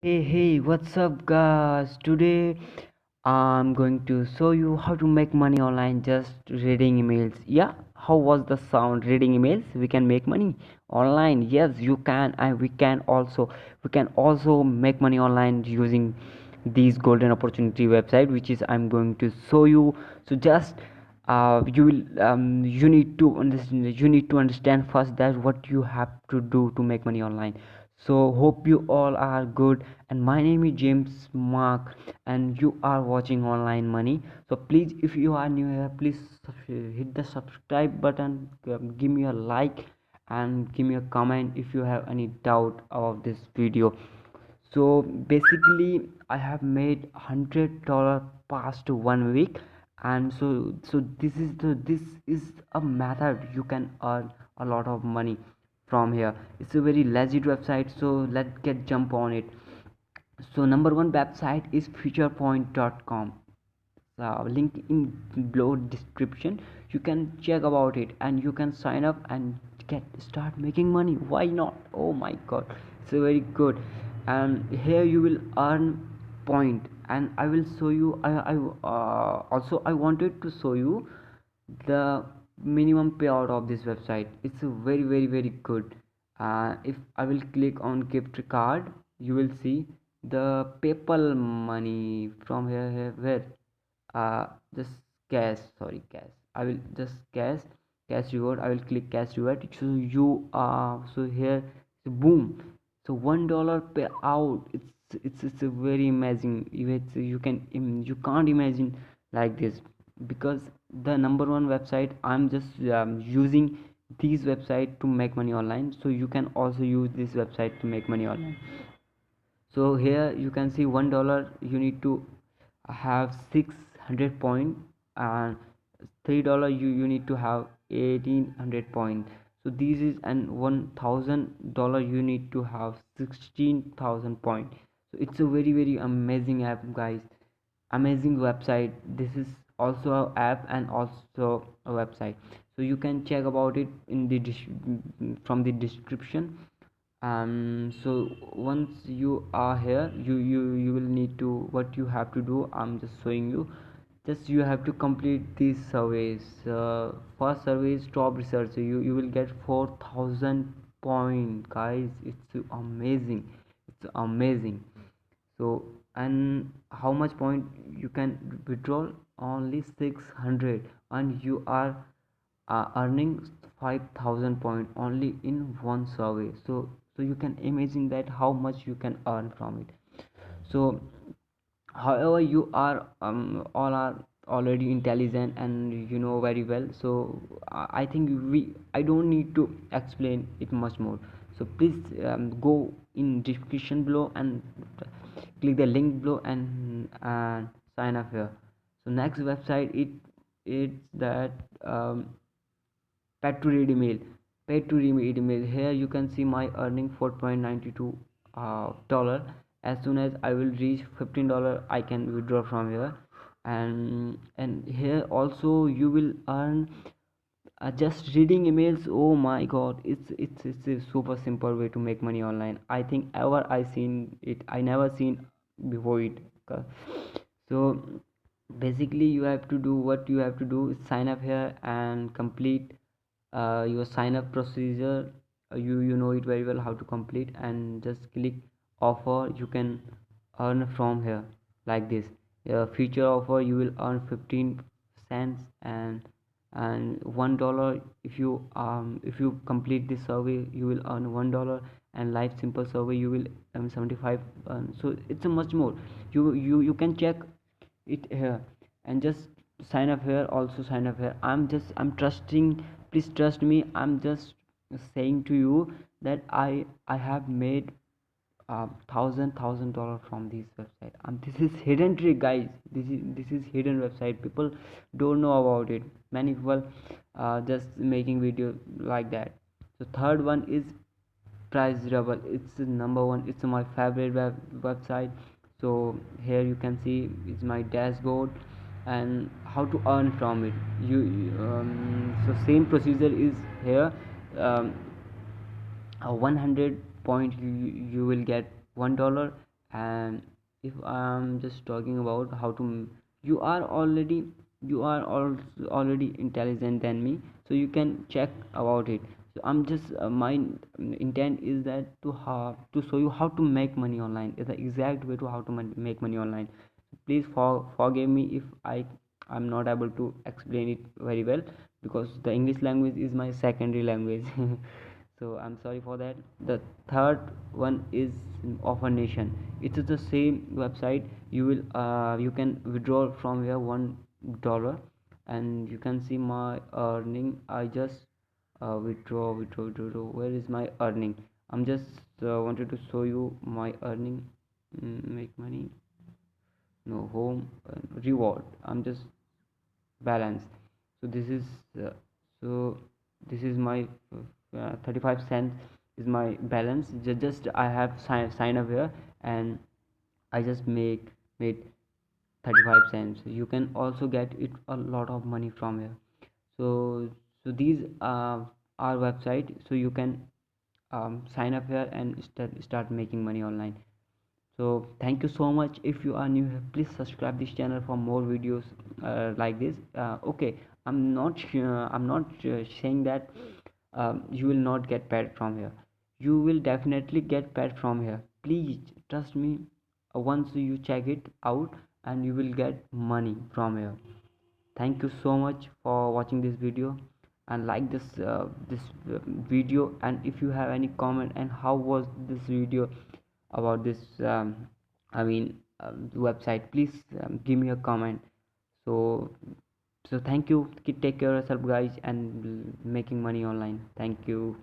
Hey, what's up, guys? Today I'm going to show you how to make money online just reading emails. Yeah, how was the sound? Reading emails, we can make money online. Yes, you can, and we can also make money online using these golden opportunity website, which is I'm going to show you. So just you need to understand first that what you have to do to make money online. So hope you all are good, and my name is James Mark, and you are watching Online Money. So please, if you are new here, please hit the subscribe button, give me a like, and give me a comment if you have any doubt about this video. So basically I have made $100 past 1 week, and so this is a method you can earn a lot of money from here. It's a very legit website, so let's get jump on it. So number one website is futurepoint.com. Link in below description. You can check about it and you can sign up and get start making money. Why not? Oh my god, it's very good. And here you will earn point, and I will show you. I wanted to show you the minimum payout of this website. It's a very good. If I will click on gift card, you will see the PayPal money from here where just cash, sorry, cash. I will just cash reward. I will click cash reward. So you so here, so boom, so $1 per out. It's a very amazing. You can't imagine like this, because the number one website, I'm just using these website to make money online. So you can also use this website to make money online. So here you can see $1 you need to have 600 point, and $3 you need to have 1800 point. So this is, and $1000 you need to have 16,000 point. So it's a very amazing app, guys. Amazing website. This is also a app and also a website. So you can check about it in the from the description. So once you are here, you will need to, what you have to do, I'm just showing you. Just you have to complete these surveys. First survey is top research. You will get 4,000 point, guys. It's amazing. It's amazing. So, and how much point you can withdraw? Only 600, and you are earning 5,000 point only in one survey. So you can imagine that how much you can earn from it. So however, you are all are already intelligent and you know very well. So I think I don't need to explain it much more. So please go in description below and click the link below and sign up here. So next website, it's that paid to read email. Paid to read email. Here you can see my earning 4.92 dollar. As soon as I will reach $15, I can withdraw from here. And here also you will earn just reading emails. Oh my god, it's a super simple way to make money online. I think ever I seen it, I never seen before it. So basically you have to do, what you have to do is sign up here and complete your sign up procedure. You know it very well how to complete, and just click offer. You can earn from here like this. Future offer, you will earn 15 cents, and $1 if you complete this survey, you will earn $1. And life simple survey, you will earn 75. So it's a much more. You can check it here, and just sign up here. Also sign up here. I'm trusting. Please trust me. I'm just saying to you that I have made $1,000 from this website. This is hidden trick, guys. This is hidden website. People don't know about it. Many people just making video like that. So third one is Price Rebel. It's the number one. It's my favorite website. So here you can see it's my dashboard and how to earn from it. So same procedure is here. um, 100 point, you will get $1, And if I'm just talking about how to you are already you are also already intelligent than me, so you can check about it. So I'm just my intent is that to show you how to make money online, is the exact way to how to make money online. Please forgive me if I'm not able to explain it very well, because the English language is my secondary language. So I'm sorry for that. The third one is Offer Nation. It is the same website. You can withdraw from here $1, and you can see my earning. I just withdraw. Where is my earning? I'm just wanted to show you my earning. Make money, no, home, reward. I'm just balance. So uh, so this is my 35 cents is my balance. Just I have sign up here, and I just made 35 cents. You can also get it a lot of money from here. So these are website, so you can sign up here and start making money online. So thank you so much. If you are new here, please subscribe this channel for more videos like this. Okay, I'm not saying that you will not get paid from here. You will definitely get paid from here, please trust me. Once you check it out, and you will get money from here. Thank you so much for watching this video, and like this video. And if you have any comment and how was this video about this I mean website, please give me a comment. So thank you. Take care of yourself, guys, and making money online. Thank you.